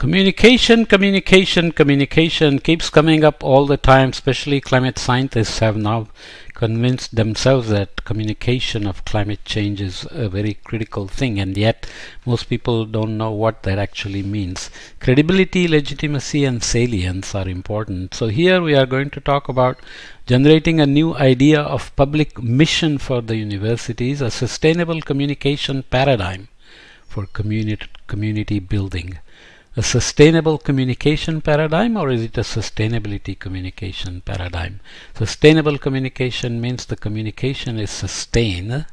Communication keeps coming up all the time, especially climate scientists have now convinced themselves that communication of climate change is a very critical thing, and yet most people don't know what that actually means. Credibility, legitimacy, and salience are important. So here we are going to talk about generating a new idea of public mission for the universities, a sustainable communication paradigm for community building. A sustainable communication paradigm, or is it a sustainability communication paradigm? Sustainable communication means the communication is sustained.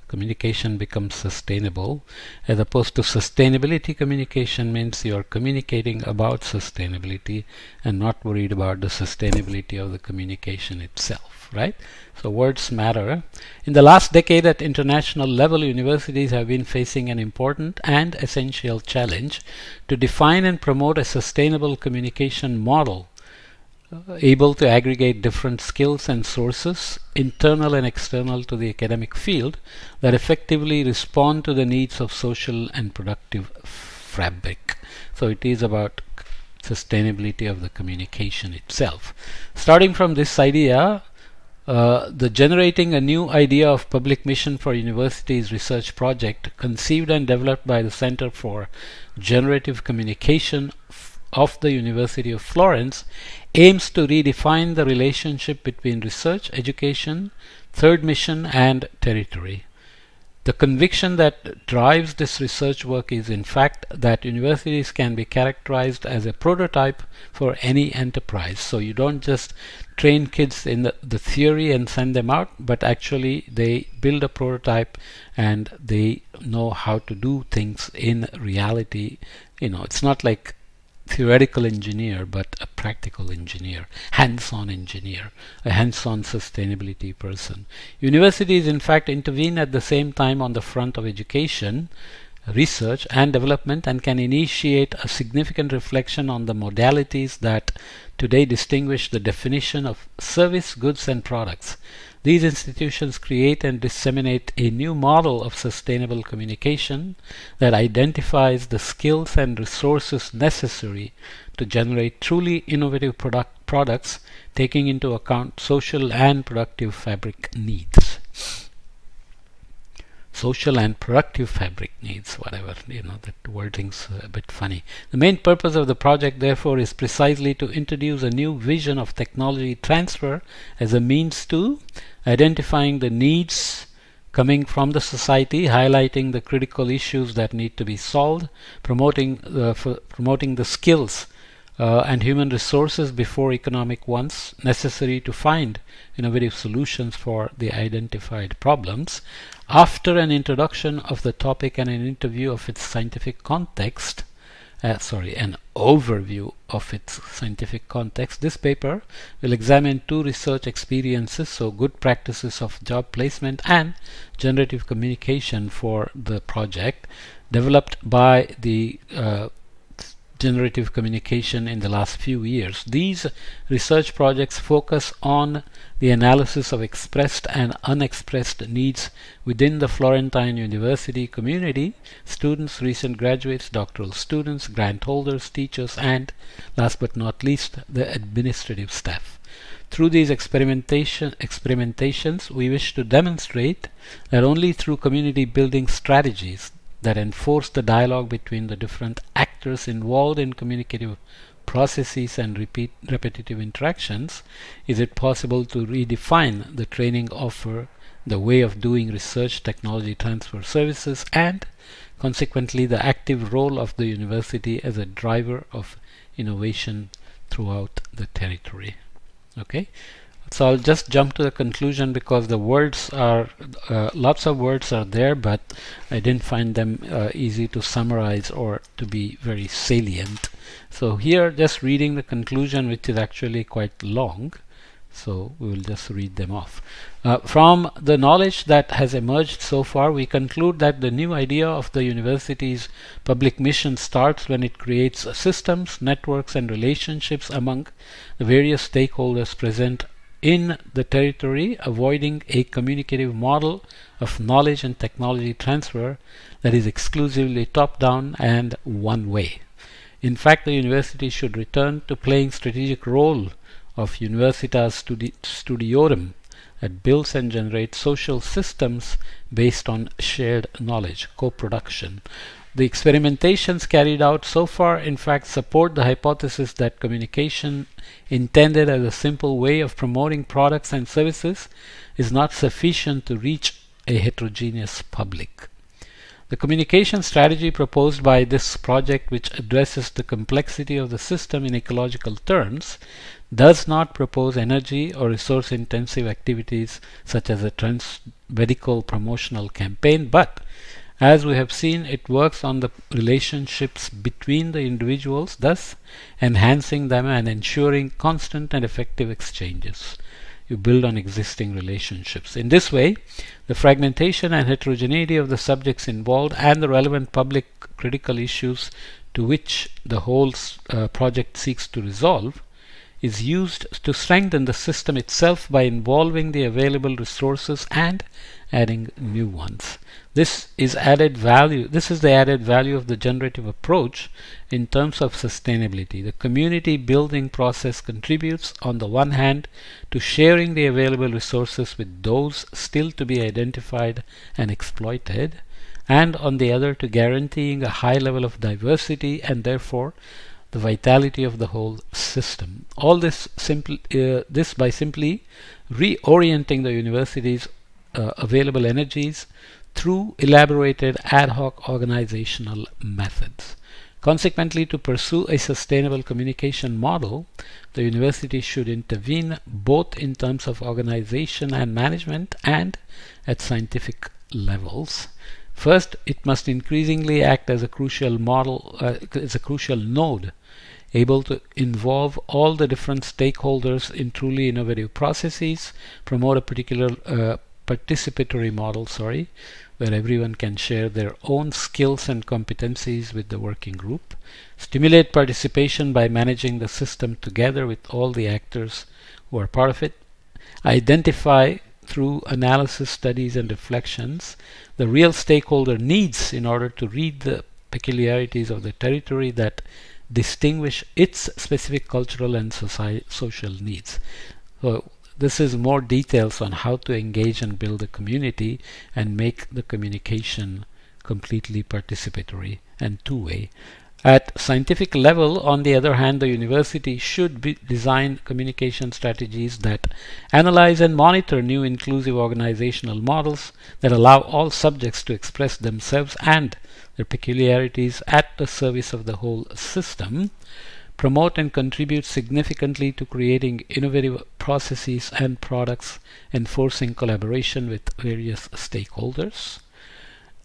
Communication becomes sustainable, as opposed to sustainability communication means you are communicating about sustainability and not worried about the sustainability of the communication itself, right? So words matter. In the last decade at international level, universities have been facing an important and essential challenge to define and promote a sustainable communication model able to aggregate different skills and sources, internal and external to the academic field, that effectively respond to the needs of social and productive fabric. So it is about sustainability of the communication itself. Starting from this idea, the Generating a New Idea of Public Mission for Universities research project, conceived and developed by the Center for Generative Communication of the University of Florence, aims to redefine the relationship between research, education, third mission, and territory. The conviction that drives this research work is in fact that universities can be characterized as a prototype for any enterprise. So you don't just train kids in the theory and send them out, but actually they build a prototype and they know how to do things in reality. You know, it's not like theoretical engineer, but a practical engineer, hands-on engineer, a hands-on sustainability person. Universities in fact intervene at the same time on the front of education, research and development, and can initiate a significant reflection on the modalities that today distinguish the definition of service, goods and products. These institutions create and disseminate a new model of sustainable communication that identifies the skills and resources necessary to generate truly innovative products, taking into account social and productive fabric needs. Social and productive fabric needs, whatever, that wording's a bit funny. The main purpose of the project, therefore, is precisely to introduce a new vision of technology transfer as a means to identifying the needs coming from the society, highlighting the critical issues that need to be solved, promoting the skills and human resources before economic ones necessary to find innovative solutions for the identified problems. After an introduction of the topic and an interview of its scientific context, an overview of its scientific context, this paper will examine two research experiences, so good practices of job placement and generative communication for the project, developed by the generative communication in the last few years. These research projects focus on the analysis of expressed and unexpressed needs within the Florentine University community, students, recent graduates, doctoral students, grant holders, teachers, and last but not least, the administrative staff. Through these experimentations, we wish to demonstrate that only through community building strategies that enforce the dialogue between the different actors involved in communicative processes and repetitive interactions is it possible to redefine the training offer, the way of doing research, technology transfer services, and consequently the active role of the university as a driver of innovation throughout the territory. Okay, so I'll just jump to the conclusion because the words are lots of words are there, but I didn't find them easy to summarize or to be very salient. So here, just reading the conclusion, which is actually quite long, so we will just read them off. From the knowledge that has emerged so far, we conclude that the new idea of the university's public mission starts when it creates systems, networks and relationships among the various stakeholders present in the territory, avoiding a communicative model of knowledge and technology transfer that is exclusively top-down and one-way. In fact, the university should return to playing strategic role of Universitas Studiorum that builds and generates social systems based on shared knowledge, co-production. The experimentations carried out so far, in fact, support the hypothesis that communication intended as a simple way of promoting products and services is not sufficient to reach a heterogeneous public. The communication strategy proposed by this project, which addresses the complexity of the system in ecological terms, does not propose energy or resource-intensive activities such as a trans-medical promotional campaign, but as we have seen, it works on the relationships between the individuals, thus enhancing them and ensuring constant and effective exchanges. You build on existing relationships. In this way, the fragmentation and heterogeneity of the subjects involved and the relevant public critical issues to which the whole project seeks to resolve is used to strengthen the system itself by involving the available resources and adding new ones. This is the added value of the generative approach in terms of sustainability. The community building process contributes on the one hand to sharing the available resources with those still to be identified and exploited, and on the other to guaranteeing a high level of diversity and therefore the vitality of the whole system. All this by simply reorienting the university's available energies through elaborated ad hoc organizational methods. Consequently, to pursue a sustainable communication model, the university should intervene both in terms of organization and management and at scientific levels. First, it must increasingly act as a crucial node, able to involve all the different stakeholders in truly innovative processes, promote a particular participatory model, where everyone can share their own skills and competencies with the working group, stimulate participation by managing the system together with all the actors who are part of it, identify through analysis, studies and reflections the real stakeholder needs in order to read the peculiarities of the territory that distinguish its specific cultural and social needs. So this is more details on how to engage and build a community and make the communication completely participatory and two-way. At scientific level, on the other hand, the university should design communication strategies that analyze and monitor new inclusive organizational models that allow all subjects to express themselves and their peculiarities at the service of the whole system, promote and contribute significantly to creating innovative processes and products, enforcing collaboration with various stakeholders,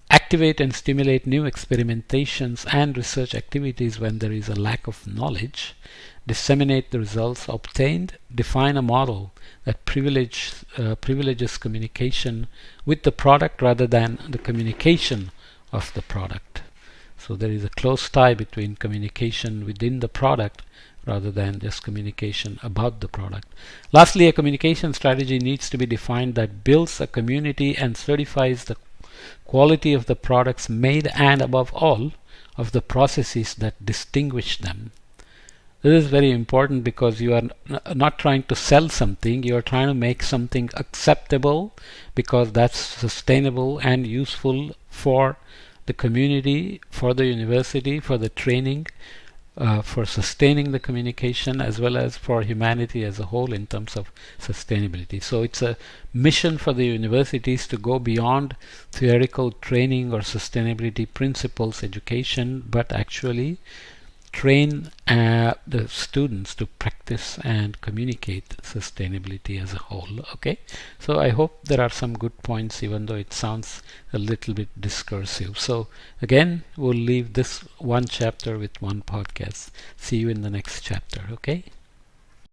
activate and stimulate new experimentations and research activities when there is a lack of knowledge, disseminate the results obtained, define a model that privileges communication with the product rather than the communication of the product. So there is a close tie between communication within the product rather than just communication about the product. Lastly, a communication strategy needs to be defined that builds a community and certifies the quality of the products made and above all of the processes that distinguish them. This is very important because you are not trying to sell something, you are trying to make something acceptable because that's sustainable and useful for the community, for the university, for the training, for sustaining the communication as well as for humanity as a whole in terms of sustainability. So it's a mission for the universities to go beyond theoretical training or sustainability principles education, but actually train the students to practice and communicate sustainability as a whole. Okay, so I hope there are some good points even though it sounds a little bit discursive. So again, we'll leave this one chapter with one podcast. See you in the next chapter. Okay.